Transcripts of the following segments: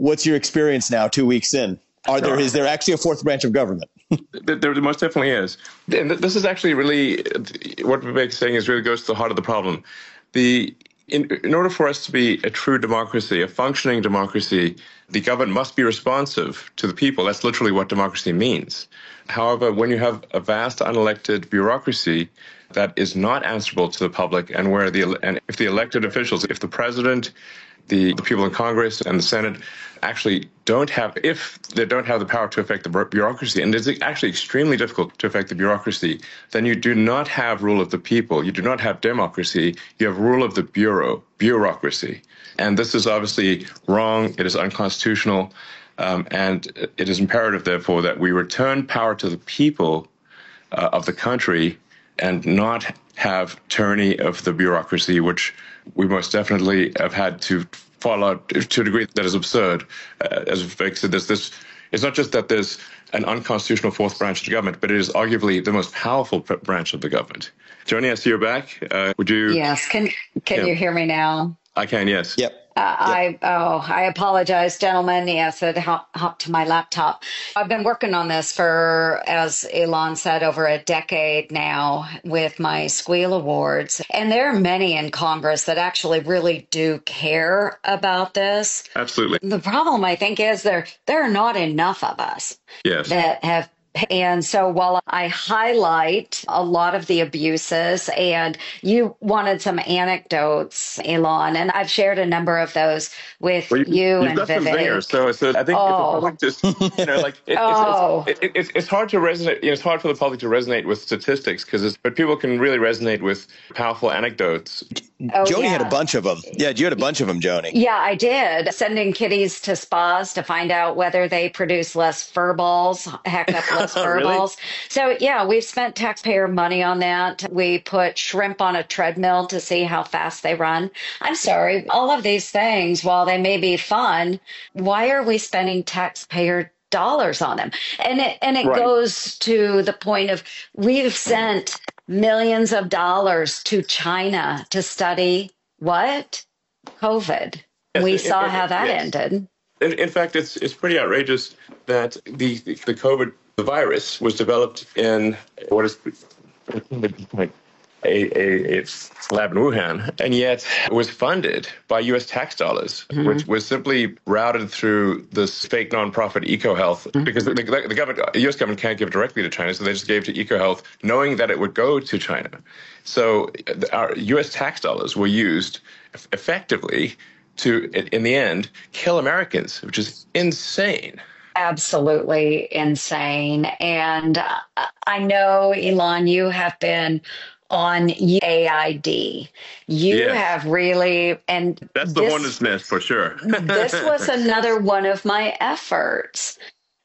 what's your experience now, 2 weeks in? Is there actually a fourth branch of government? There most definitely is. And this is actually really, what Vivek is saying is really goes to the heart of the problem. In order for us to be a true democracy, a functioning democracy, the government must be responsive to the people. That's literally what democracy means. However, when you have a vast unelected bureaucracy that is not answerable to the public, and if the elected officials, if the president, the people in Congress and the Senate actually don't have the power to affect the bureaucracy, and it's actually extremely difficult to affect the bureaucracy, then you do not have rule of the people. You do not have democracy. You have rule of the bureaucracy. And this is obviously wrong. It is unconstitutional. And it is imperative, therefore, that we return power to the people of the country and not have tyranny of the bureaucracy, which we most definitely have had to follow to a degree that is absurd. As Vivek said, it's not just that there's an unconstitutional fourth branch of the government, but it is arguably the most powerful branch of the government. Joni, I see you're back. Would you? Yes. Can you hear me now? I can, yes. Yep. I apologize, gentlemen. Yes, it hopped to my laptop. I've been working on this for, as Elon said, over a decade now with my Squeal Awards. And there are many in Congress that actually really do care about this. Absolutely. The problem, I think, is there are not enough of us that have. And so while I highlight a lot of the abuses, and you wanted some anecdotes, Elon, and I've shared a number of those with you and got Vivek. Some zingers, so I think if the public just, it's hard to resonate. It's hard for the public to resonate with statistics but people can really resonate with powerful anecdotes. Joni had a bunch of them. Yeah, you had a bunch of them, Joni. Yeah, I did. Sending kitties to spas to find out whether they produce less fur balls, heck up less fur balls. So, yeah, we've spent taxpayer money on that. We put shrimp on a treadmill to see how fast they run. I'm sorry. All of these things, while they may be fun, why are we spending taxpayer dollars on them? And it goes to the point of we've sent millions of dollars to China to study what? COVID. Yes, we saw how that ended. In fact, it's pretty outrageous that the COVID virus was developed in what is a lab in Wuhan, and yet was funded by U.S. tax dollars, which was simply routed through this fake nonprofit EcoHealth, because the U.S. government can't give directly to China, so they just gave to EcoHealth, knowing that it would go to China. So our U.S. tax dollars were used effectively to, in the end, kill Americans, which is insane. Absolutely insane. And I know, Elon, you have been on AID. You have really, and that's the hornet's nest for sure. This was another one of my efforts.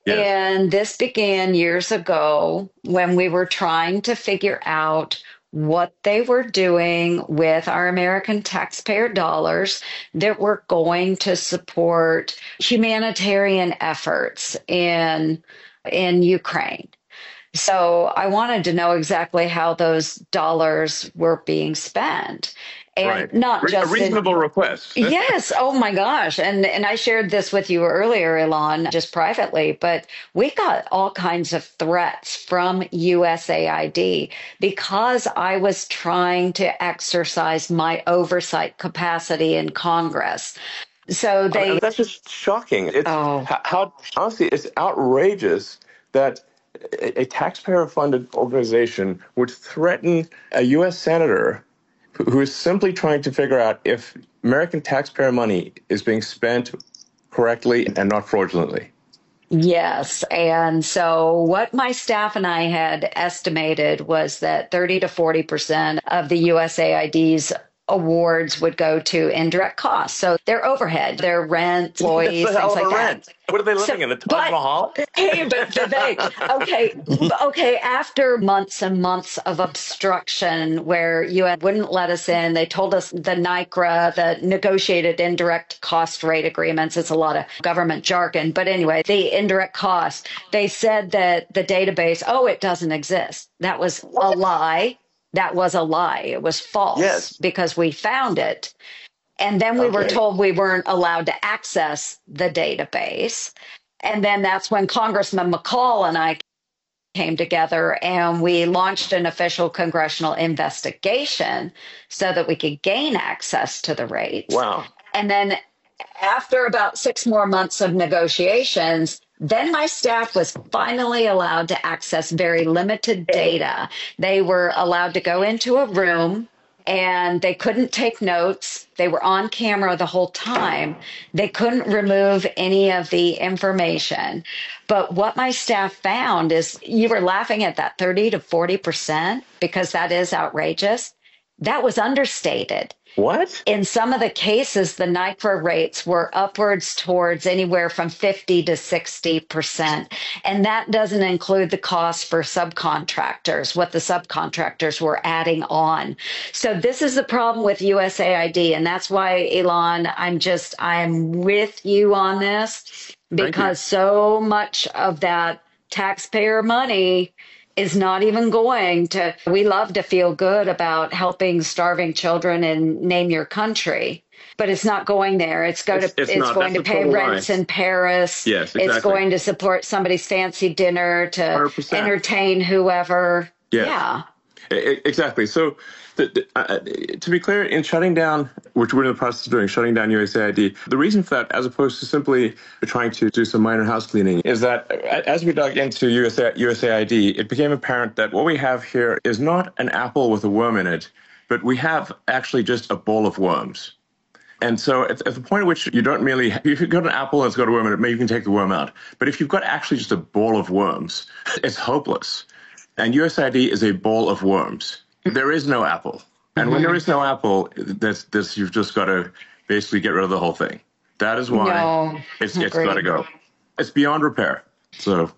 Yes. And this began years ago when we were trying to figure out what they were doing with our American taxpayer dollars that were going to support humanitarian efforts in Ukraine. So I wanted to know exactly how those dollars were being spent. And not just a reasonable request. Yes. Oh my gosh. And I shared this with you earlier, Elon, just privately, but we got all kinds of threats from USAID because I was trying to exercise my oversight capacity in Congress. So that's just shocking. Honestly, it's outrageous that a taxpayer-funded organization would threaten a U.S. senator who is simply trying to figure out if American taxpayer money is being spent correctly and not fraudulently. Yes. And so what my staff and I had estimated was that 30 to 40% of the USAID's awards would go to indirect costs. So their overhead, their rent, employees, things like that. What are they living in? The Taj Mahal? Hey, but Vivek, okay, after months and months of obstruction where UN wouldn't let us in, they told us the NICRA, the negotiated indirect cost rate agreements, it's a lot of government jargon. But anyway, the indirect cost, they said that the database, it doesn't exist. That was a lie. That was a lie. It was false because we found it. And then we were told we weren't allowed to access the database. And then that's when Congressman McCall and I came together and we launched an official congressional investigation so that we could gain access to the rates. Wow. And then after about 6 more months of negotiations, then my staff was finally allowed to access very limited data. They were allowed to go into a room and they couldn't take notes. They were on camera the whole time. They couldn't remove any of the information. But what my staff found is, you were laughing at that 30 to 40% because that is outrageous. That was understated. What? In some of the cases, the NICRA rates were upwards towards anywhere from 50 to 60%. And that doesn't include the cost for subcontractors, what the subcontractors were adding on. So this is the problem with USAID. And that's why, Elon, I'm with you on this, because so much of that taxpayer money is not even going to, we love to feel good about helping starving children and name your country, but it's not going there. It's going to pay rents in Paris. Yes, exactly. It's going to support somebody's fancy dinner to 100%. Entertain whoever. Yes. Yeah. Exactly. So to be clear, in shutting down, which we're in the process of doing, shutting down USAID, the reason for that, as opposed to simply trying to do some minor house cleaning, is that as we dug into USAID, it became apparent that what we have here is not an apple with a worm in it, but we have actually just a bowl of worms. And so at the point at which you don't merely, if you've got an apple and it's got a worm in it, maybe you can take the worm out. But if you've got actually just a bowl of worms, it's hopeless. And USAID is a bowl of worms. There is no apple. And when there is no apple, you've just got to basically get rid of the whole thing. That is why it's got to go. It's beyond repair. So,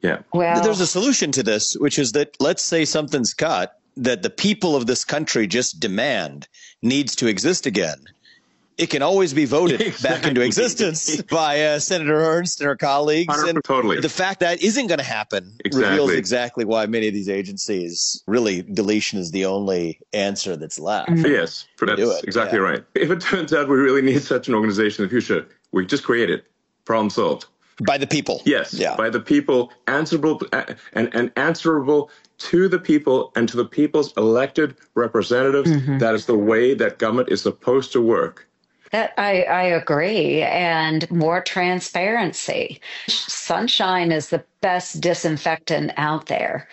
yeah. Well, there's a solution to this, which is that, let's say something's cut that the people of this country just demand needs to exist again. It can always be voted back into existence by Senator Ernst and her colleagues. And totally. The fact that isn't going to happen reveals exactly why many of these agencies, really, deletion is the only answer that's left. Yes, that's exactly right. If it turns out we really need such an organization in the future, we just create it. Problem solved. By the people. Yes, by the people, answerable and answerable to the people and to the people's elected representatives. That is the way that government is supposed to work. That I agree. And more transparency. Sunshine is the best disinfectant out there.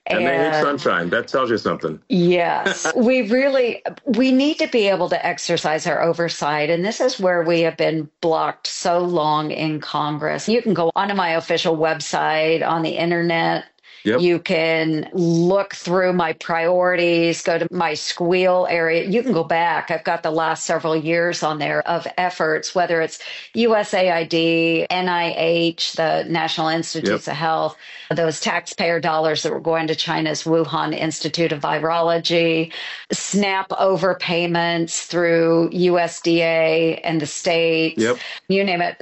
And they hate sunshine. That tells you something. Yes. we need to be able to exercise our oversight. And this is where we have been blocked so long in Congress. You can go onto my official website on the internet. Yep. You can look through my priorities, go to my squeal area. You can go back. I've got the last several years on there of efforts, whether it's USAID, NIH, the National Institutes of Health, those taxpayer dollars that were going to China's Wuhan Institute of Virology, SNAP overpayments through USDA and the states, you name it.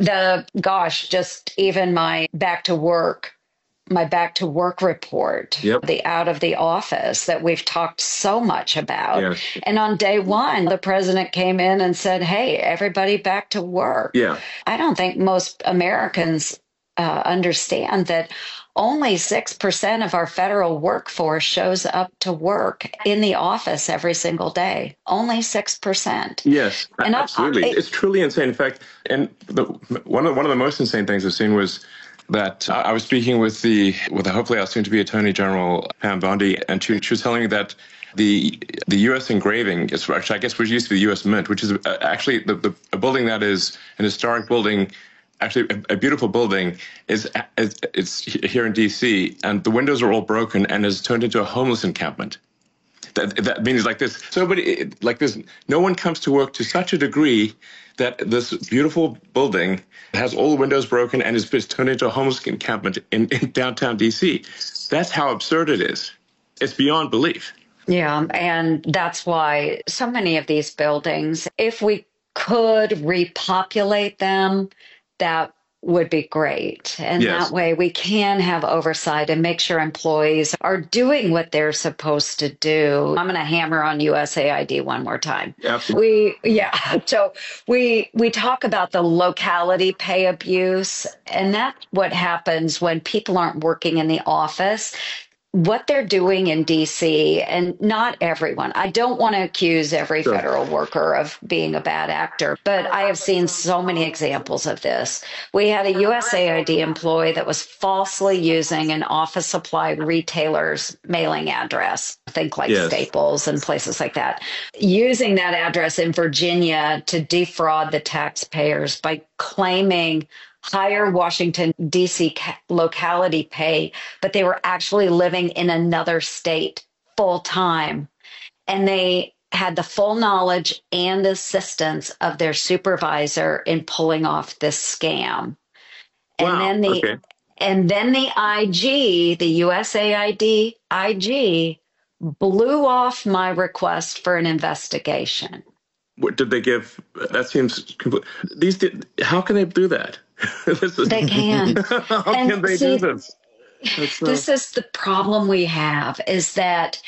Just even my back to work report, the out of the office that we've talked so much about. Yes. And on day one, the president came in and said, hey, everybody back to work. Yeah. I don't think most Americans understand that only 6% of our federal workforce shows up to work in the office every single day. Only 6%. Yes, absolutely. It's truly insane. In fact, one of the most insane things I've seen was that I was speaking with the hopefully our soon to be Attorney General Pam Bondi, and she was telling me that the U.S. engraving is actually, I guess, which used to be the U.S. Mint, which is actually a building that is an historic building, actually a beautiful building, it's here in D.C. and the windows are all broken and has turned into a homeless encampment. That means no one comes to work to such a degree that this beautiful building has all the windows broken and is turned into a homeless encampment in downtown D.C. That's how absurd it is. It's beyond belief. Yeah, and that's why so many of these buildings, if we could repopulate them, that would be great. And Yes. that way we can have oversight and make sure employees are doing what they're supposed to do. I'm going to hammer on USAID one more time. Absolutely. So we talk about the locality pay abuse, and that's what happens when people aren't working in the office. What they're doing in DC, and not everyone, I don't want to accuse every federal worker of being a bad actor, but I have seen so many examples of this. We had a USAID employee that was falsely using an office supply retailer's mailing address, think like Staples and places like that, using that address in Virginia to defraud the taxpayers by claiming higher Washington, D.C. locality pay, but they were actually living in another state full time. And they had the full knowledge and assistance of their supervisor in pulling off this scam. Wow. And then the IG, the USAID IG, blew off my request for an investigation. What did they give? That seems complete. How can they do that? They can. How can they do this? This is the problem we have, is that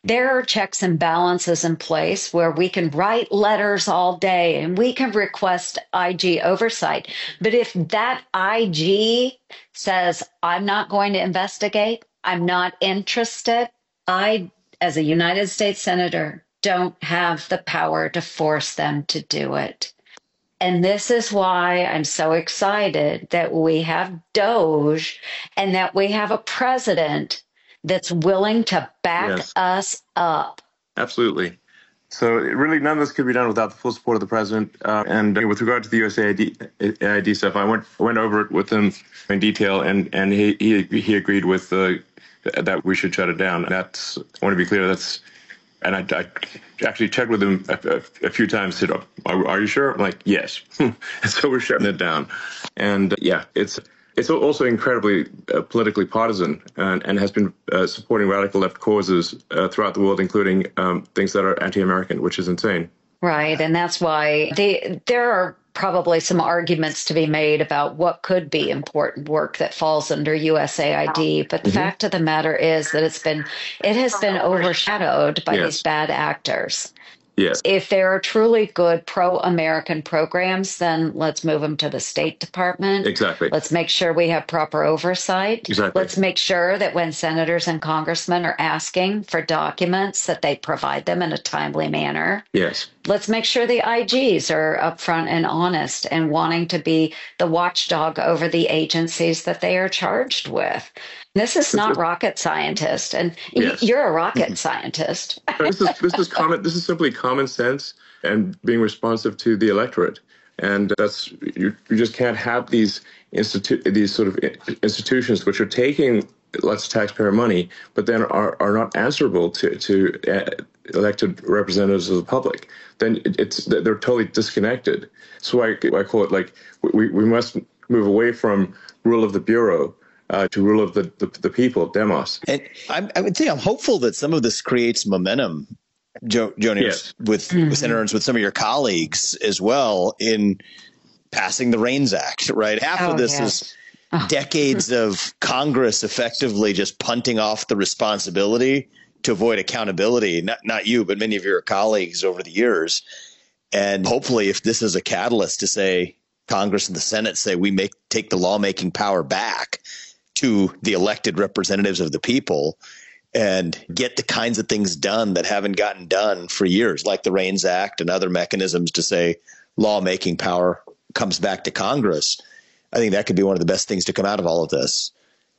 there are checks and balances in place where we can write letters all day and we can request IG oversight. But if that IG says, I'm not going to investigate, I'm not interested, I, as a United States Senator, don't have the power to force them to do it. And this is why I'm so excited that we have DOGE and that we have a president that's willing to back us up. Absolutely. So really, none of this could be done without the full support of the president. And with regard to the USAID stuff, I went over it with him in detail, and he agreed with that we should shut it down. That's, I want to be clear, that's. And I actually checked with him a few times, said, are you sure? I'm like, yes. And so we're shutting it down. And it's also incredibly politically partisan and has been supporting radical left causes throughout the world, including things that are anti-American, which is insane. Right. And that's why there are probably some arguments to be made about what could be important work that falls under USAID. But the fact of the matter is that it has been overshadowed by these bad actors. Yes. If there are truly good pro-American programs, then let's move them to the State Department. Exactly. Let's make sure we have proper oversight. Exactly. Let's make sure that when senators and congressmen are asking for documents, that they provide them in a timely manner. Yes. Let's make sure the IGs are upfront and honest and wanting to be the watchdog over the agencies that they are charged with. This is not rocket scientist, and you're a rocket scientist. This is simply common sense and being responsive to the electorate, and that's you just can't have these sort of institutions which are taking lots of taxpayer money, but then are not answerable to elected representatives of the public. Then they're totally disconnected. So I call it like we must move away from rule of the bureau. To rule of the people, demos. And I would say I'm hopeful that some of this creates momentum, Joni, with senators, with some of your colleagues as well, in passing the REINS Act, right? Half of this is decades of Congress effectively just punting off the responsibility to avoid accountability, not you, but many of your colleagues over the years. And hopefully if this is a catalyst to say, Congress and the Senate say we take the lawmaking power back to the elected representatives of the people and get the kinds of things done that haven't gotten done for years, like the REINS Act and other mechanisms to say lawmaking power comes back to Congress. I think that could be one of the best things to come out of all of this.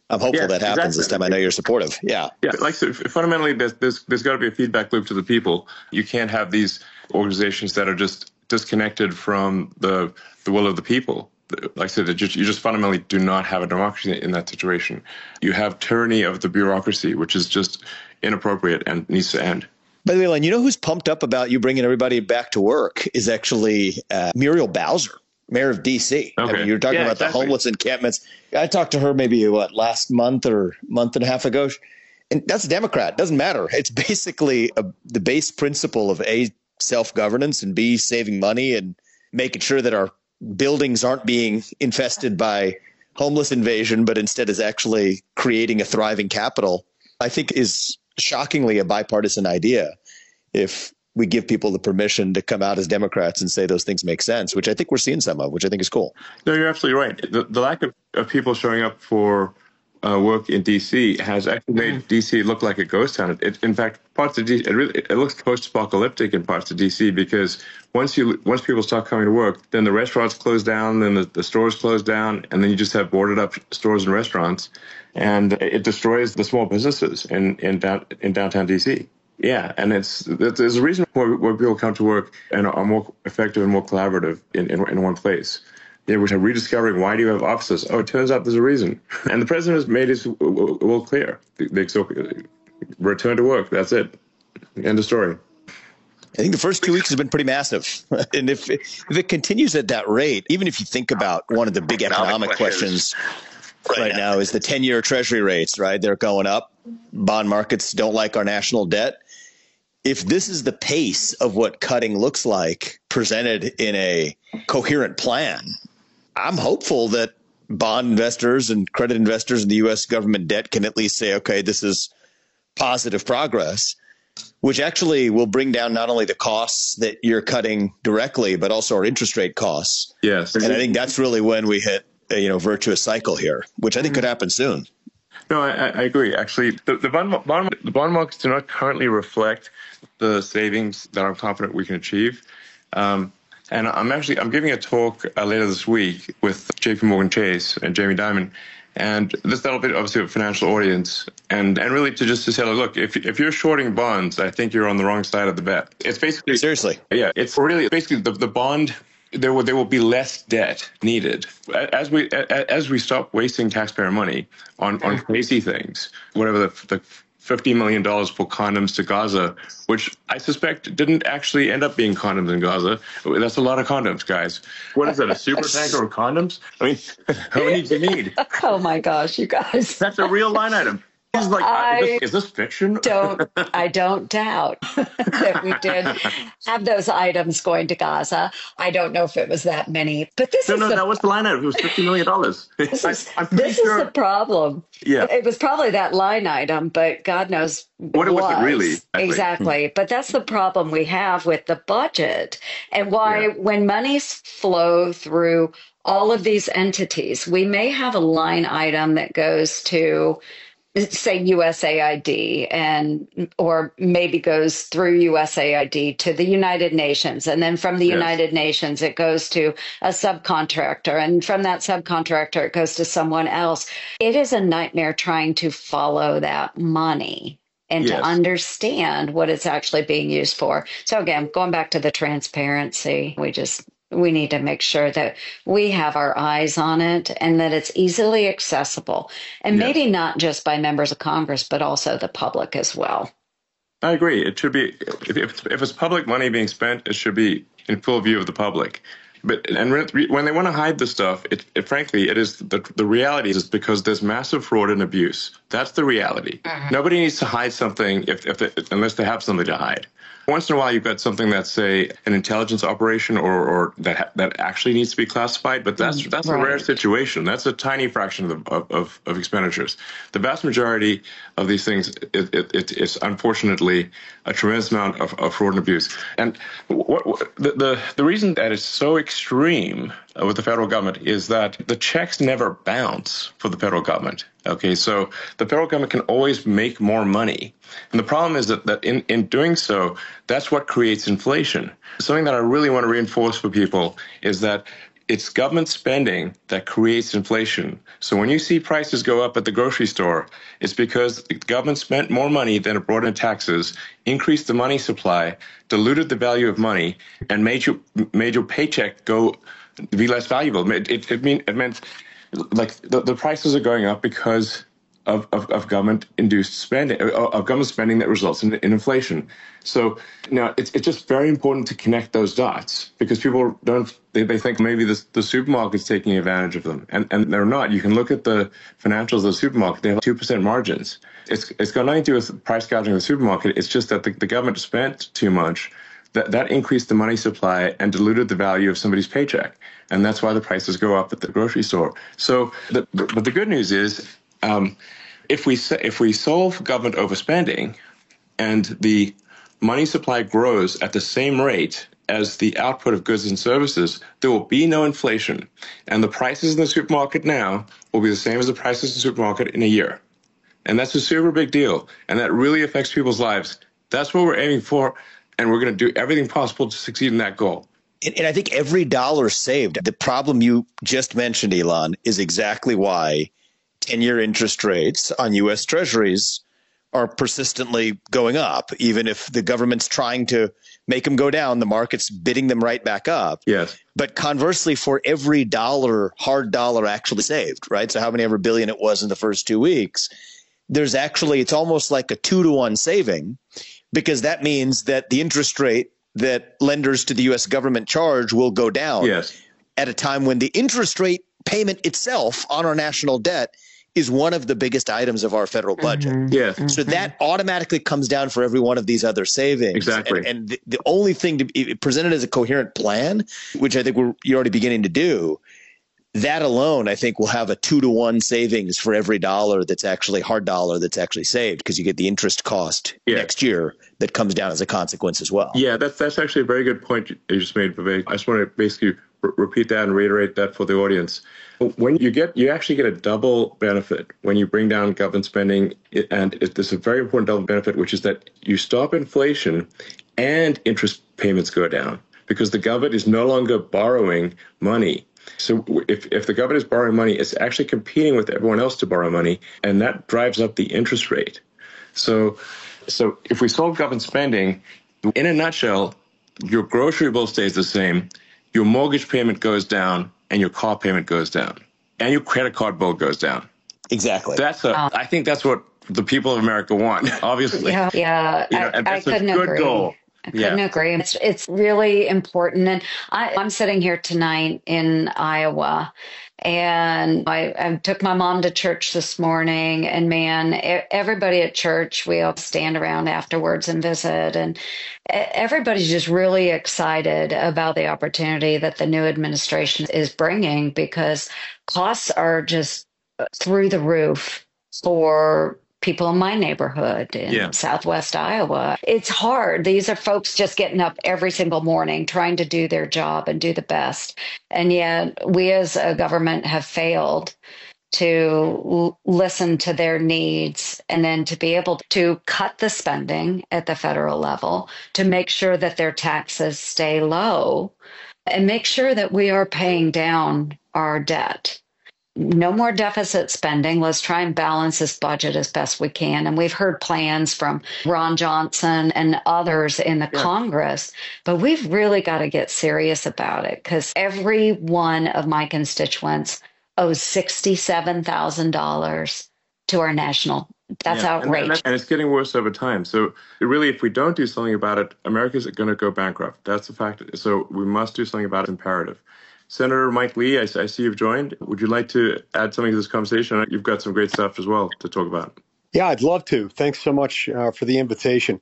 I'm hopeful that happens this time. I know you're supportive. Yeah. Like so fundamentally, there's got to be a feedback loop to the people. You can't have these organizations that are just disconnected from the will of the people. Like I said, you just fundamentally do not have a democracy in that situation. You have tyranny of the bureaucracy, which is just inappropriate and needs to end. By the way, Len, you know who's pumped up about you bringing everybody back to work is actually Muriel Bowser, mayor of D.C. Okay. I mean, you're talking about the homeless encampments. I talked to her maybe, last month or month and a half ago. And that's a Democrat. Doesn't matter. It's basically the base principle of A, self-governance, and B, saving money and making sure that our buildings aren't being infested by homeless invasion, but instead is actually creating a thriving capital, I think is shockingly a bipartisan idea if we give people the permission to come out as Democrats and say those things make sense, which I think we're seeing some of, which I think is cool. No, you're absolutely right. The lack of people showing up for work in D.C. has actually made D.C. look like a ghost town. In fact, parts of D.C. It looks post-apocalyptic in parts of D.C. because once people start coming to work, then the restaurants close down, then the stores close down, and then you just have boarded up stores and restaurants, and it destroys the small businesses in downtown D.C. Yeah, and there's a reason why people come to work and are more effective and more collaborative in one place. Yeah, we're rediscovering, why do you have offices? Oh, it turns out there's a reason. And the president has made his will clear. Return to work. That's it. End of story. I think the first 2 weeks has been pretty massive. And if it continues at that rate, even if you think about one of the big economic questions right now is the 10-year Treasury rates, right? They're going up. Bond markets don't like our national debt. If this is the pace of what cutting looks like presented in a coherent plan, I'm hopeful that bond investors and credit investors in the U.S. government debt can at least say, okay, this is positive progress, which actually will bring down not only the costs that you're cutting directly, but also our interest rate costs. Yes. And I think that's really when we hit a virtuous cycle here, which I think could happen soon. No, I agree. Actually, the bond markets do not currently reflect the savings that I'm confident we can achieve. And I'm giving a talk later this week with J.P. Morgan Chase and Jamie Dimon, and that'll be obviously a financial audience, and really to say, look, if you're shorting bonds, I think you're on the wrong side of the bet. It's basically seriously, yeah, it's really basically the bond. There will be less debt needed as we stop wasting taxpayer money on crazy things, whatever the $50 million for condoms to Gaza, which I suspect didn't actually end up being condoms in Gaza. That's a lot of condoms, guys. What is that, a super tanker of condoms? I mean, how many do you need? Oh, my gosh, you guys. That's a real line item. He's like, is this fiction? I don't doubt that we did have those items going to Gaza. I don't know if it was that many, but that was the line item. It was $50 million. This is the problem. Yeah. It was probably that line item, but God knows what it was really. Exactly. But that's the problem we have with the budget and why when monies flow through all of these entities, we may have a line item that goes to, say, USAID or maybe goes through USAID to the United Nations. And then from the United Nations, it goes to a subcontractor. And from that subcontractor, it goes to someone else. It is a nightmare trying to follow that money and to understand what it's actually being used for. So again, going back to the transparency, we need to make sure that we have our eyes on it and that it's easily accessible. And maybe not just by members of Congress, but also the public as well. I agree. It should be, if it's public money being spent, it should be in full view of the public. And when they want to hide the stuff, frankly, it is the reality is because there's massive fraud and abuse. That's the reality. Nobody needs to hide something unless they have something to hide. Once in a while, you've got something that's, say, an intelligence operation or that actually needs to be classified, but that's a rare situation. That's a tiny fraction of expenditures. The vast majority of these things is unfortunately a tremendous amount of fraud and abuse. And the reason that it's so extreme with the federal government is that the checks never bounce for the federal government. Okay, so the federal government can always make more money. And the problem is that in doing so, that's what creates inflation. Something that I really want to reinforce for people is that it's government spending that creates inflation. So when you see prices go up at the grocery store, it's because the government spent more money than it brought in taxes, increased the money supply, diluted the value of money, and made your paycheck be less valuable. It meant like the prices are going up because of government-induced spending, of government spending that results in inflation. So now it's just very important to connect those dots because people they think maybe the supermarket's taking advantage of them, and they're not. You can look at the financials of the supermarket; they have 2% margins. It's got nothing to do with price gouging of the supermarket. It's just that the government spent too much. That increased the money supply and diluted the value of somebody's paycheck. And that's why the prices go up at the grocery store. So, but the good news is, if we solve government overspending and the money supply grows at the same rate as the output of goods and services, there will be no inflation. And the prices in the supermarket now will be the same as the prices in the supermarket in a year. And that's a super big deal. And that really affects people's lives. That's what we're aiming for. And we're going to do everything possible to succeed in that goal. And I think every dollar saved, the problem you just mentioned, Elon, is exactly why 10-year interest rates on U.S. Treasuries are persistently going up. Even if the government's trying to make them go down, the market's bidding them right back up. Yes. But conversely, for every dollar, hard dollar actually saved, right? So how many ever billion it was in the first 2 weeks, there's actually, it's almost like a 2-to-1 saving, because that means that the interest rate that lenders to the U.S. government charge will go down at a time when the interest rate payment itself on our national debt is one of the biggest items of our federal budget. So that automatically comes down for every one of these other savings. Exactly. And the only thing to be presented as a coherent plan, which I think you're already beginning to do, that alone, I think, will have a 2-to-1 savings for every dollar that's actually hard dollar that's actually saved, because you get the interest cost next year that comes down as a consequence as well. Yeah, that's actually a very good point you just made, Vivek. I just want to basically repeat that and reiterate that for the audience. When you actually get a double benefit when you bring down government spending, and there's a very important double benefit, which is that you stop inflation and interest payments go down, because the government is no longer borrowing money. So if the government is borrowing money, it's actually competing with everyone else to borrow money, and that drives up the interest rate. So if we solve government spending, in a nutshell, your grocery bill stays the same, your mortgage payment goes down, and your car payment goes down, and your credit card bill goes down. Exactly. I think that's what the people of America want, obviously. Yeah. And that's I couldn't a good agree. goal. I couldn't agree. It's really important. And I'm sitting here tonight in Iowa, and I took my mom to church this morning, and man, everybody at church, we all stand around afterwards and visit, and everybody's just really excited about the opportunity that the new administration is bringing, because costs are just through the roof for people in my neighborhood in Southwest Iowa. It's hard. These are folks just getting up every single morning, trying to do their job and do the best. And yet we as a government have failed to listen to their needs, and then to be able to cut the spending at the federal level, to make sure that their taxes stay low, and make sure that we are paying down our debt. No more deficit spending. Let's try and balance this budget as best we can. And we've heard plans from Ron Johnson and others in the Congress, but we've really got to get serious about it, because every one of my constituents owes $67,000 to our national. That's outrageous. And it's getting worse over time. So really, if we don't do something about it, America's going to go bankrupt. That's the fact. So we must do something about it. It's imperative. Senator Mike Lee, I see you've joined. Would you like to add something to this conversation? You've got some great stuff as well to talk about. Yeah, I'd love to. Thanks so much for the invitation.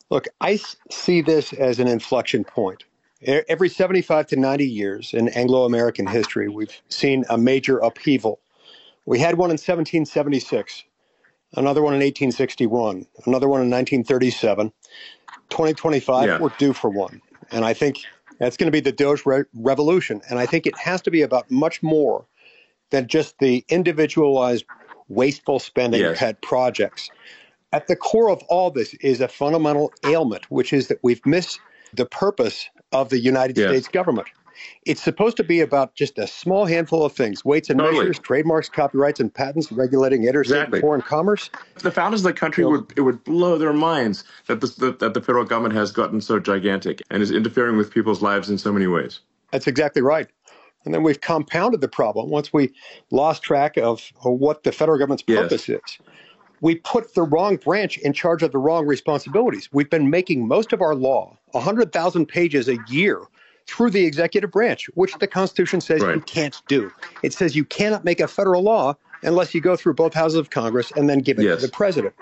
Look, I see this as an inflection point. Every 75 to 90 years in Anglo-American history, we've seen a major upheaval. We had one in 1776, another one in 1861, another one in 1937. 2025, we're due for one. And I think that's going to be the DOGE revolution. And I think it has to be about much more than just the individualized, wasteful spending pet projects. At the core of all this is a fundamental ailment, which is that we've missed the purpose of the United States government. It's supposed to be about just a small handful of things: weights and measures, trademarks, copyrights, and patents, regulating interstate and foreign commerce. The founders of the country would blow their minds that the federal government has gotten so gigantic and is interfering with people's lives in so many ways. That's exactly right. And then we've compounded the problem once we lost track of what the federal government's purpose is. We put the wrong branch in charge of the wrong responsibilities. We've been making most of our law, 100,000 pages a year, through the executive branch, which the Constitution says you can't do. It says you cannot make a federal law unless you go through both houses of Congress and then give it to the president.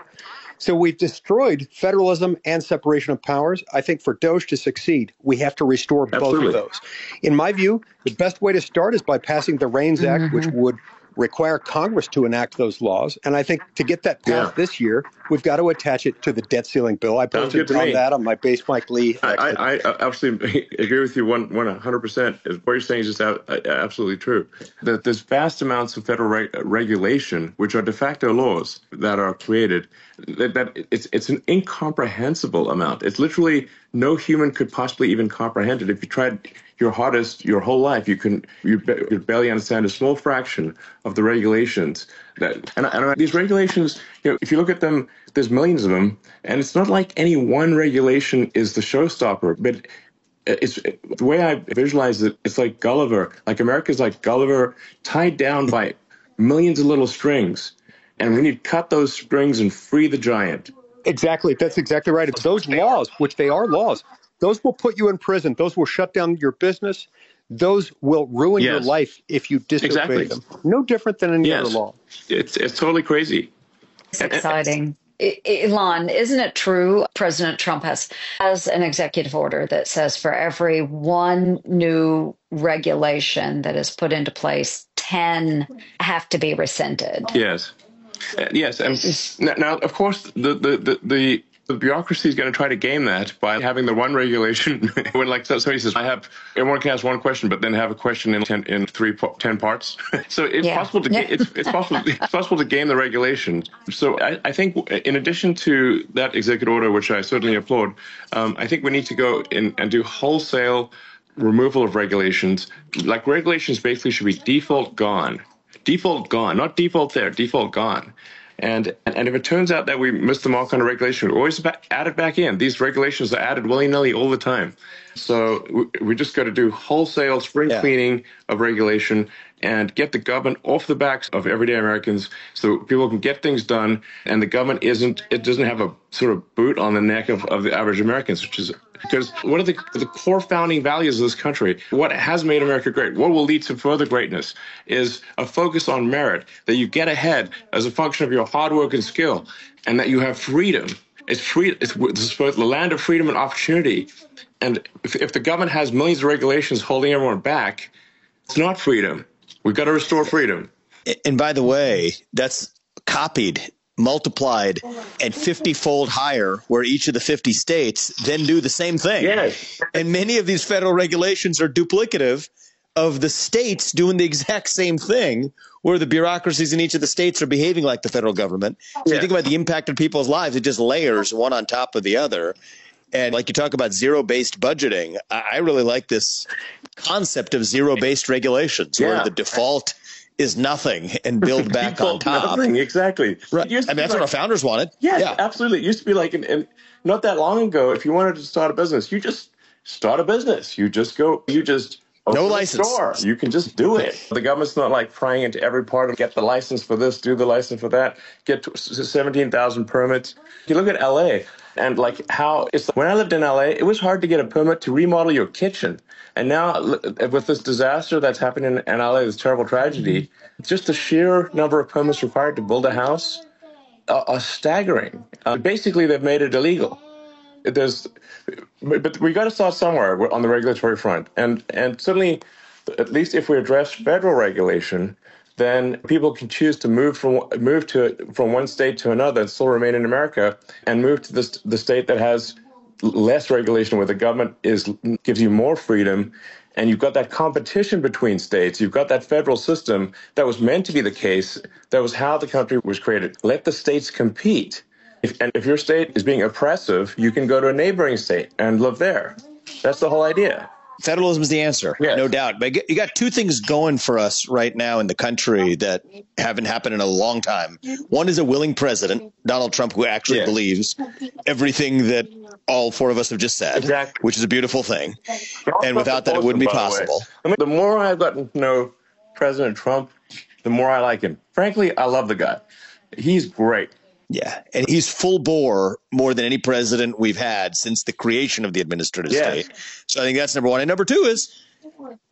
So we've destroyed federalism and separation of powers. I think for DOGE to succeed, we have to restore both of those. In my view, the best way to start is by passing the REINS Act, which would require Congress to enact those laws. And I think to get that passed this year, we've got to attach it to the debt ceiling bill. I posted on that on my Base Mike Lee. I absolutely agree with you 100%. What you're saying is just absolutely true. That there's vast amounts of federal regulation, which are de facto laws that are created, that it's an incomprehensible amount. It's literally no human could possibly even comprehend it. If you tried your hardest your whole life, you barely understand a small fraction of the regulations. And these regulations, if you look at them, there's millions of them, and it's not like any one regulation is the showstopper, but it's the way I visualize it. It's like Gulliver, like America's like Gulliver, tied down by millions of little strings, and we need to cut those strings and free the giant. Exactly. That's exactly right. It's those laws, which they are laws, those will put you in prison. Those will shut down your business. Those will ruin your life if you disobey them. No different than any other law. It's totally crazy. It's exciting. Elon, isn't it true President Trump has an executive order that says for every one new regulation that is put into place, 10 have to be rescinded? Yes. Yes. And now, of course, the bureaucracy is going to try to game that by having the one regulation when, like, somebody says, everyone can ask one question, but then have a question in 10 parts. So it's possible to it's possible to game the regulation. So I think in addition to that executive order, which I certainly applaud, I think we need to go in and do wholesale removal of regulations. Like, regulations basically should be default gone, not default there, default gone. And if it turns out that we missed the mark on a regulation, we always add it back in. These regulations are added willy-nilly all the time. So we just got to do wholesale spring cleaning of regulation and get the government off the backs of everyday Americans so people can get things done, and the government doesn't have a sort of boot on the neck of the average Americans, which is because what are the core founding values of this country? What has made America great? What will lead to further greatness is a focus on merit, that you get ahead as a function of your hard work and skill, and that you have freedom. It's free. It's the land of freedom and opportunity. And if the government has millions of regulations holding everyone back, it's not freedom. We've got to restore freedom. And by the way, that's copied, multiplied, and 50-fold higher, where each of the 50 states then do the same thing. Yes. And many of these federal regulations are duplicative of the states doing the exact same thing, where the bureaucracies in each of the states are behaving like the federal government. So you think about the impact on people's lives, it just layers one on top of the other. And like you talk about zero-based budgeting, I really like this concept of zero-based regulations, where the default is nothing and build back on top. Nothing, exactly. Right. I mean, that's what our founders wanted. Yes, absolutely. It used to be like, and not that long ago, if you wanted to start a business, you just start a business. You just open no license. Store. You can just do it. The government's not like prying into every part of get the license for this, do the license for that, get 17,000 permits. You look at LA and like how when I lived in LA, it was hard to get a permit to remodel your kitchen. And now with this disaster that's happening in LA, this terrible tragedy, just the sheer number of permits required to build a house are staggering. Basically, they've made it illegal. But we got to start somewhere on the regulatory front, and certainly, at least if we address federal regulation, then people can choose to move from one state to another and still remain in America, and move to the state that has less regulation, where the government gives you more freedom, and you've got that competition between states. You've got that federal system that was meant to be the case. That was how the country was created. Let the states compete. If your state is being oppressive, you can go to a neighboring state and live there. That's the whole idea. Federalism is the answer, no doubt. But you got two things going for us right now in the country that haven't happened in a long time. One is a willing president, Donald Trump, who actually believes everything that all four of us have just said, which is a beautiful thing. And without that, it wouldn't be possible. The more I've gotten to know President Trump, the more I like him. Frankly, I love the guy. He's great. Yeah, and he's full bore more than any president we've had since the creation of the administrative state. So I think that's number one. And number two is,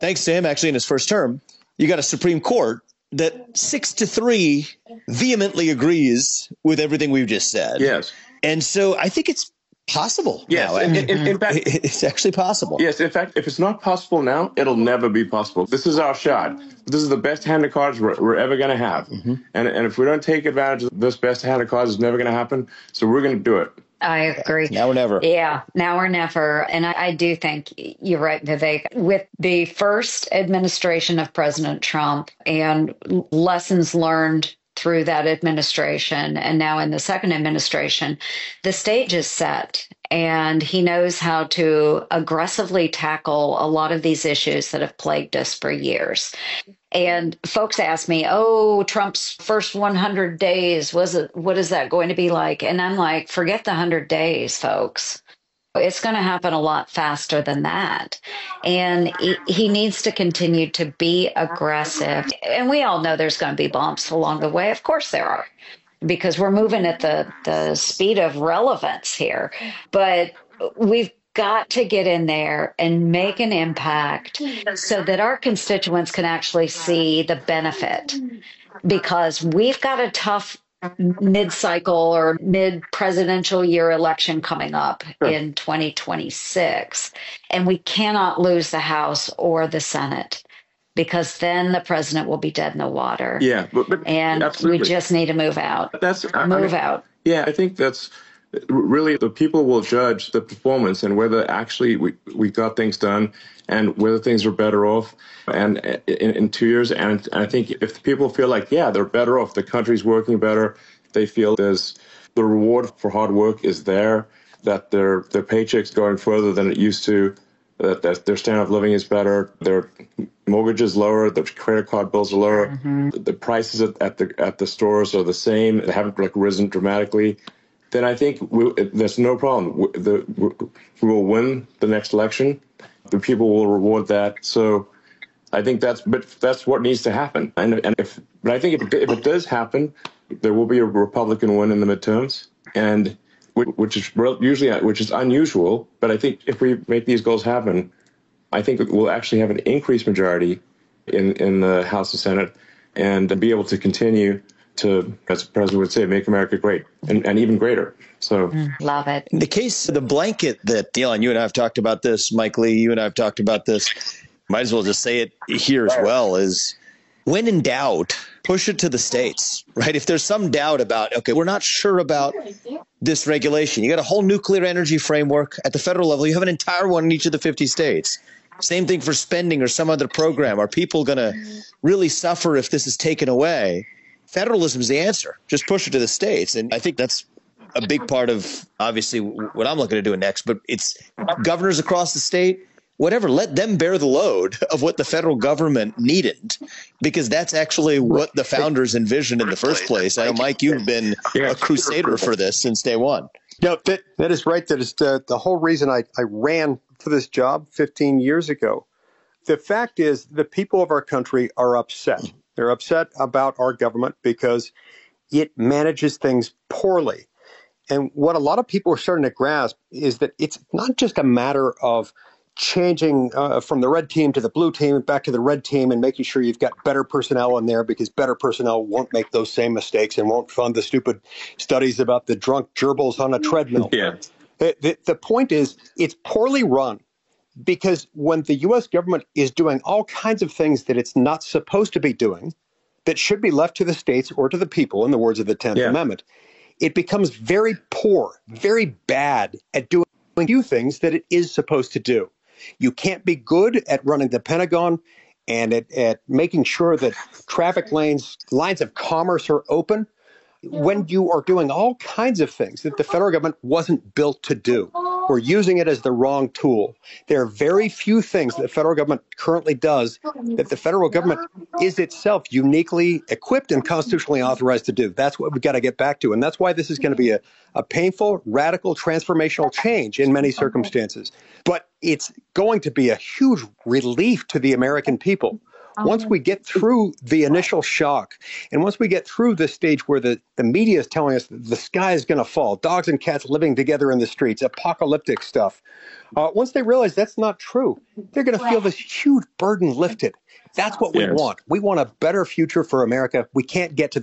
thanks to him, actually, in his first term, you got a Supreme Court that 6-3 vehemently agrees with everything we've just said. Yes. And so I think it's possible. Yes. Now. In fact, it's actually possible. Yes. In fact, if it's not possible now, it'll never be possible. This is our shot. This is the best hand of cards we're ever going to have. And if we don't take advantage of this best hand of cards, it's never going to happen. So we're going to do it. I agree. Now or never. Yeah, now or never. And I do think you're right, Vivek. With the first administration of President Trump and lessons learned through that administration, and now in the second administration, the stage is set. And he knows how to aggressively tackle a lot of these issues that have plagued us for years. And folks ask me, oh, Trump's first 100 days, what is that going to be like? And I'm like, forget the 100 days, folks. It's going to happen a lot faster than that. And he needs to continue to be aggressive. And we all know there's going to be bumps along the way. Of course there are, because we're moving at the speed of relevance here. But we've got to get in there and make an impact so that our constituents can actually see the benefit, because we've got a tough mid-cycle or mid-presidential year election coming up in 2026. And we cannot lose the House or the Senate, because then the president will be dead in the water. Yeah. And absolutely. we just need to move out. Move out. Yeah, I think that's really the people will judge the performance and whether actually we got things done and whether things are better off and in 2 years. And I think if the people feel like, yeah, they're better off, the country's working better, they feel there's the reward for hard work is there, that their paycheck's going further than it used to, that their standard of living is better, their mortgage is lower, the credit card bills are lower, the prices at the stores are the same, they haven't risen dramatically, then I think there's no problem. We will win the next election. The people will reward that. So I think that's what needs to happen. But I think if it does happen, there will be a Republican win in the midterms, and which is unusual. But I think if we make these goals happen, I think we'll actually have an increased majority in the House and Senate, and be able to continue to, as the president would say, make America great and even greater. So love it. In the case of the blanket that, Elon, you and I have talked about this, Mike Lee, you and I have talked about this, might as well just say it here as well, is when in doubt, push it to the states, right? If there's some doubt about, okay, we're not sure about this regulation. You got a whole nuclear energy framework at the federal level. You have an entire one in each of the 50 states. Same thing for spending or some other program. Are people going to really suffer if this is taken away? Federalism is the answer. Just push it to the states. And I think that's a big part of, obviously, what I'm looking to do next. But it's governors across the state, whatever, let them bear the load of what the federal government needed, because that's actually what the founders envisioned in the first place. I know, Mike, you've been a crusader for this since day one. No, that is right. That is the whole reason I ran for this job 15 years ago. The fact is the people of our country are upset. They're upset about our government because it manages things poorly. And what a lot of people are starting to grasp is that it's not just a matter of changing from the red team to the blue team, back to the red team, and making sure you've got better personnel in there, because better personnel won't make those same mistakes and won't fund the stupid studies about the drunk gerbils on a treadmill. Yeah. The point is it's poorly run. Because when the U.S. government is doing all kinds of things that it's not supposed to be doing, that should be left to the states or to the people, in the words of the 10th Amendment, it becomes very poor, very bad at doing a few things that it is supposed to do. You can't be good at running the Pentagon and at making sure that traffic lines of commerce are open when you are doing all kinds of things that the federal government wasn't built to do. We're using it as the wrong tool. There are very few things that the federal government currently does that the federal government is itself uniquely equipped and constitutionally authorized to do. That's what we've got to get back to. And that's why this is going to be a painful, radical, transformational change in many circumstances. But it's going to be a huge relief to the American people. Once we get through the initial shock, and once we get through the stage where the media is telling us the sky is going to fall, dogs and cats living together in the streets, apocalyptic stuff, once they realize that's not true, they're going to feel this huge burden lifted. That's what we want. We want a better future for America. We can't get to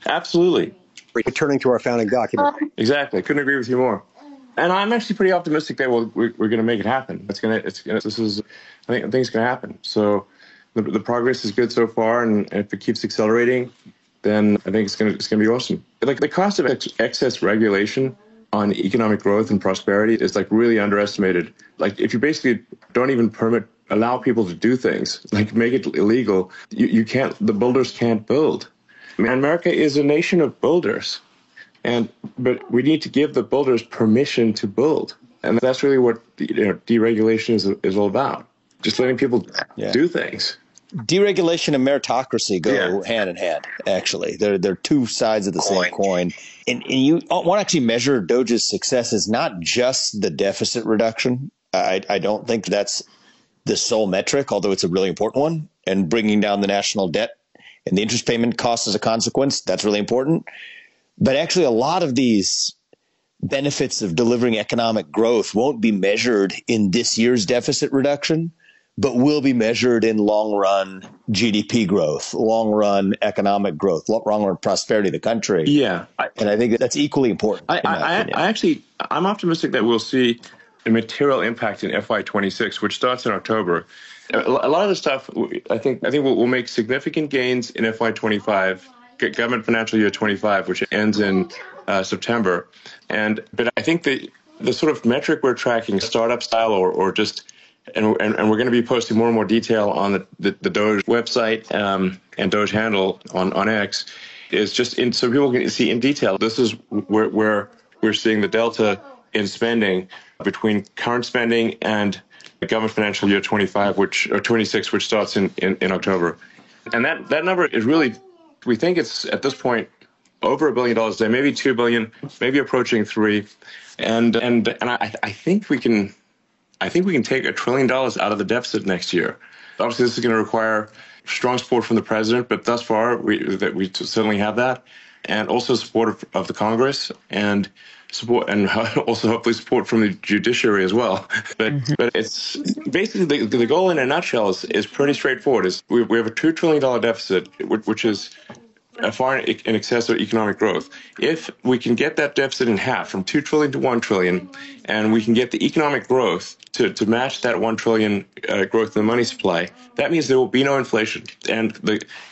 Absolutely. Returning to our founding document. Exactly. Couldn't agree with you more. And I'm actually pretty optimistic that we're going to make it happen. I think it's going to happen. So the progress is good so far, and if it keeps accelerating, then I think it's going to be awesome. Like the cost of excess regulation on economic growth and prosperity is like really underestimated. Like if you basically don't even allow people to do things, like make it illegal, you can't. The builders can't build. I mean, America is a nation of builders. But we need to give the builders permission to build. And that's really what deregulation is all about. Just letting people do things. Deregulation and meritocracy go hand in hand, actually. They're two sides of the same coin. And you want to actually measure DOGE's success is not just the deficit reduction. I don't think that's the sole metric, although it's a really important one. And bringing down the national debt and the interest payment costs as a consequence, that's really important. But actually, a lot of these benefits of delivering economic growth won't be measured in this year's deficit reduction, but will be measured in long-run GDP growth, long-run economic growth, long-run prosperity of the country. Yeah. And I think that's equally important. I'm optimistic that we'll see a material impact in FY26, which starts in October. A lot of the stuff, I think we'll make significant gains in FY25. Government financial year 25, which ends in September. But I think the sort of metric we're tracking, startup style or just, and we're going to be posting more and more detail on the DOGE website and DOGE handle on X, is just so people can see in detail. This is where we're seeing the delta in spending between current spending and the government financial year 25, or 26, which starts in October. And that number is really, we think it's at this point over $1 billion a day, maybe $2 billion, maybe approaching $3 billion. And I think we can take $1 trillion out of the deficit next year. Obviously, this is going to require strong support from the president, but thus far we certainly have that, and also support of the Congress and support, and also hopefully support from the judiciary as well. But it's basically the goal in a nutshell is pretty straightforward. We have a $2 trillion deficit, which is far in excess of economic growth. If we can get that deficit in half, from $2 trillion to $1 trillion, and we can get the economic growth to match that $1 trillion growth in the money supply, that means there will be no inflation, and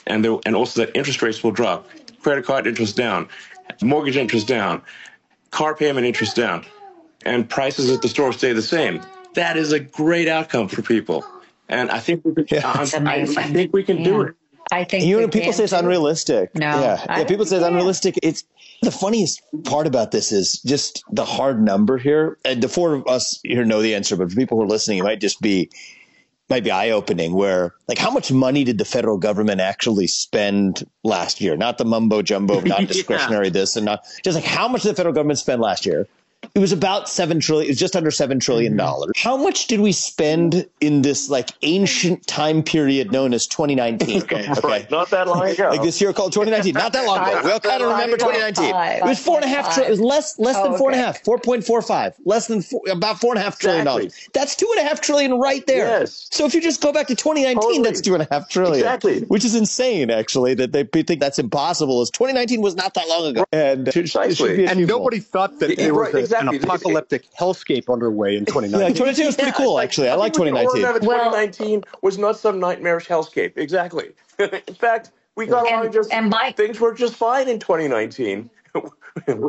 also that interest rates will drop, credit card interest down, mortgage interest down, car payment interest down, and prices at the store stay the same. That is a great outcome for people, and I think we can. I think we can do it. I think people say it's unrealistic. No, people say it's unrealistic. It's the funniest part about this is just the hard number here. And the four of us here know the answer, but for people who are listening, it might be eye-opening. Where, like, how much money did the federal government actually spend last year? Not the mumbo jumbo, not discretionary this and not just like how much did the federal government spend last year? It was about $7 trillion. It was just under $7 trillion. How much did we spend in this like ancient time period known as 2019? Okay. Right. Not that long ago. Like this year called 2019. Not that long ago. We all kind of remember 2019. It was $4.5 trillion. It was less than 4.5. 4.45. Less than about $4.5 trillion. Exactly. That's $2.5 trillion right there. Yes. So if you just go back to 2019, that's $2.5 trillion. Exactly. Which is insane, actually, that they think that's impossible. As 2019 was not that long ago, and nobody thought that there was an apocalyptic hellscape underway in 2019. Yeah, 2019 was pretty cool, actually. I like 2019. 2019 was not some nightmarish hellscape. Exactly. In fact, we got along things were just fine in 2019.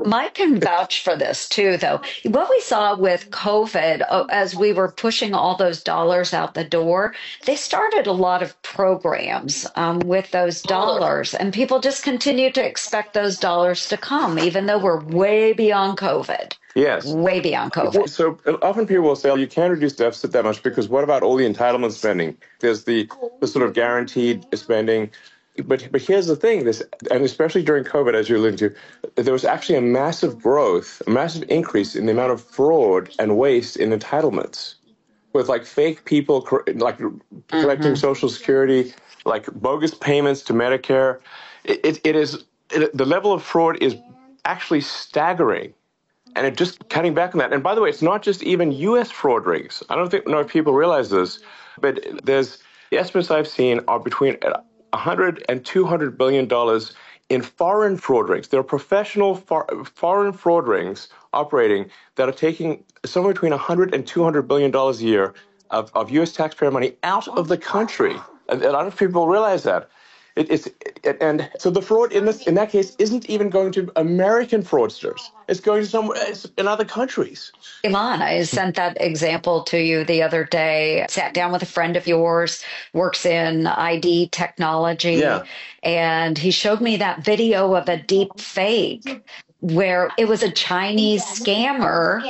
Mike can vouch for this too, though. What we saw with COVID, as we were pushing all those dollars out the door, they started a lot of programs with those dollars, and people just continue to expect those dollars to come, even though we're way beyond COVID. Yes. Way beyond COVID. So often people will say, you can't reduce deficit that much because what about all the entitlement spending? There's the sort of guaranteed spending. But here's the thing, and especially during COVID, as you're alluding to, there was actually a massive growth, a massive increase in the amount of fraud and waste in entitlements, with like fake people like collecting Social Security, like bogus payments to Medicare. The level of fraud is actually staggering. And it just cutting back on that. And by the way, it's not just even U.S. fraud rings. I don't know if people realize this, but the estimates I've seen are between 100 and 200 billion dollars in foreign fraud rings. There are professional foreign fraud rings operating that are taking somewhere between 100 and 200 billion dollars a year of U.S. taxpayer money out of the country. And a lot of people realize that. And so the fraud in that case isn't even going to American fraudsters. It's going to somewhere in other countries. Elon, I sent that example to you the other day. Sat down with a friend of yours, works in ID technology, Yeah. and he showed me that video of a deep fake where it was a Chinese scammer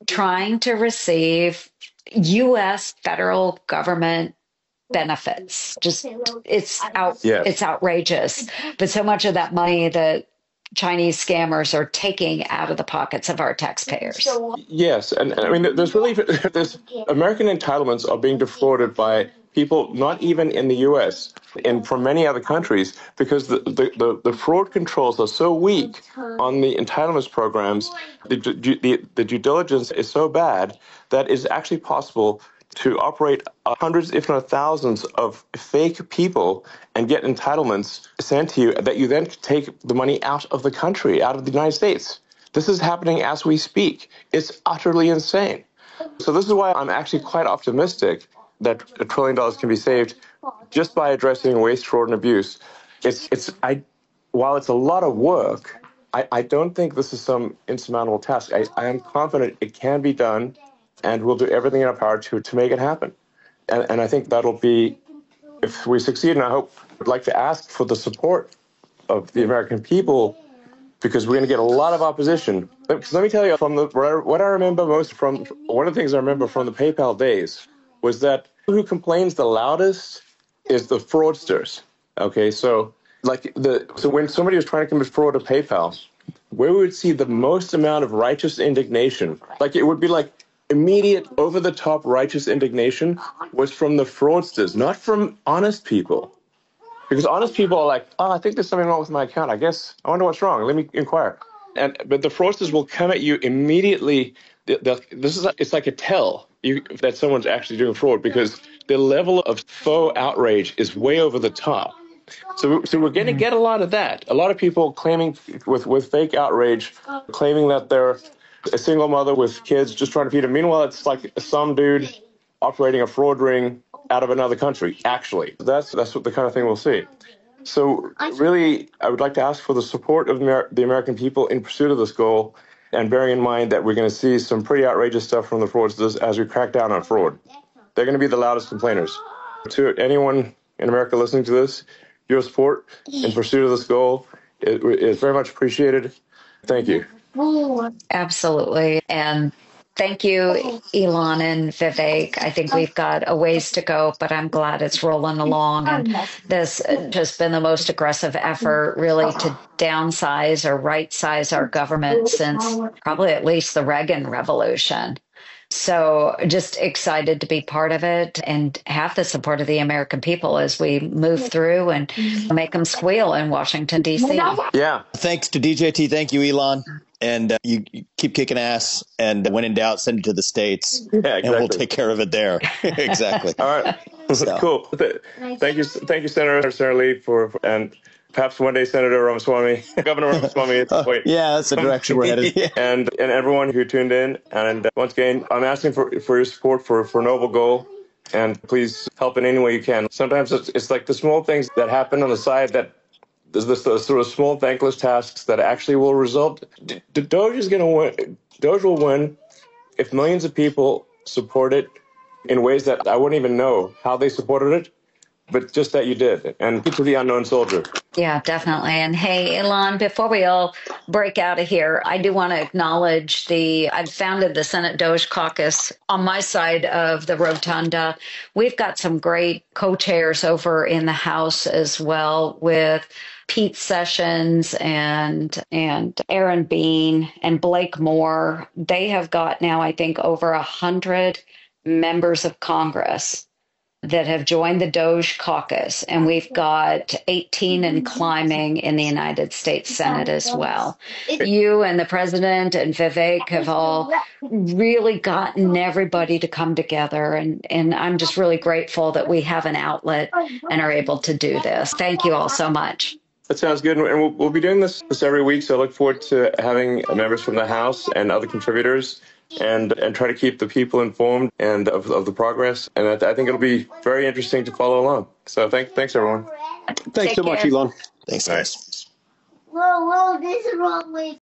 trying to receive U.S. federal government benefits. Just it's outrageous. But so much of that money that Chinese scammers are taking out of the pockets of our taxpayers. Yes, and I mean, there's American entitlements are being defrauded by people not even in the U.S. and from many other countries because the fraud controls are so weak on the entitlements programs. The due diligence is so bad that it's actually possible to operate hundreds, if not thousands, of fake people and get entitlements sent to you that you then take the money out of the country, out of the United States. This is happening as we speak. It's utterly insane. So this is why I'm actually quite optimistic that $1 trillion can be saved just by addressing waste, fraud, and abuse. While it's a lot of work, I don't think this is some insurmountable task. I am confident it can be done, and we'll do everything in our power to make it happen. And I think that'll be, if we succeed, and I'd like to ask for the support of the American people, because we're going to get a lot of opposition. Because let me tell you, what I remember most from, one of the things I remember from the PayPal days was that who complains the loudest is the fraudsters. Okay, so when somebody was trying to commit fraud to PayPal, where we would see the most amount of righteous indignation, like it would be like immediate, over-the-top righteous indignation, was from the fraudsters, not from honest people. Because honest people are like, oh, I think there's something wrong with my account. I wonder what's wrong. Let me inquire. But the fraudsters will come at you immediately. It's like a tell that someone's actually doing fraud because the level of faux outrage is way over the top. So we're going to get a lot of that. A lot of people claiming with fake outrage, claiming that they're a single mother with kids just trying to feed them. Meanwhile, it's like some dude operating a fraud ring out of another country, actually. That's what the kind of thing we'll see. So really, I would like to ask for the support of the American people in pursuit of this goal, and bearing in mind that we're going to see some pretty outrageous stuff from the fraudsters as we crack down on fraud. They're going to be the loudest complainers. To anyone in America listening to this, your support in pursuit of this goal is very much appreciated. Thank you. Absolutely. And thank you, Elon and Vivek. I think we've got a ways to go, but I'm glad it's rolling along. And this has just been the most aggressive effort, really, to downsize or right-size our government since probably at least the Reagan Revolution. So just excited to be part of it and have the support of the American people as we move through and make them squeal in Washington, D.C. Yeah. Thanks to DJT. Thank you, Elon. And you keep kicking ass. And when in doubt, send it to the States. Yeah, exactly. And we'll take care of it there. Exactly. All right. So. Cool. Thank you, Senator Lee, and perhaps one day Senator Ramaswamy, Governor Ramaswamy at this point. Yeah, that's the direction we're headed. Yeah. And everyone who tuned in. And once again, I'm asking for your support for a noble goal. And please help in any way you can. Sometimes it's like the small things that happen on the side that there's this sort of small thankless tasks that actually will result. DOGE is going to win. DOGE will win if millions of people support it in ways that I wouldn't even know how they supported it, but just that you did. And to the unknown soldier. Yeah, definitely. And hey, Elon, before we all break out of here, I do want to acknowledge I've founded the Senate DOGE caucus on my side of the rotunda. We've got some great co-chairs over in the House as well, with Pete Sessions and Aaron Bean and Blake Moore. They have got now, I think, over 100 members of Congress that have joined the DOGE caucus, and we've got 18 and climbing in the United States Senate as well. You and the president and Vivek have all really gotten everybody to come together, and I'm just really grateful that we have an outlet and are able to do this. Thank you all so much. That sounds good. And we'll be doing this every week, so I look forward to having members from the House and other contributors and try to keep the people informed and of the progress. And I think it'll be very interesting to follow along. So thanks, everyone. Thanks so much, Elon. Thanks, guys. Whoa, this is the wrong way.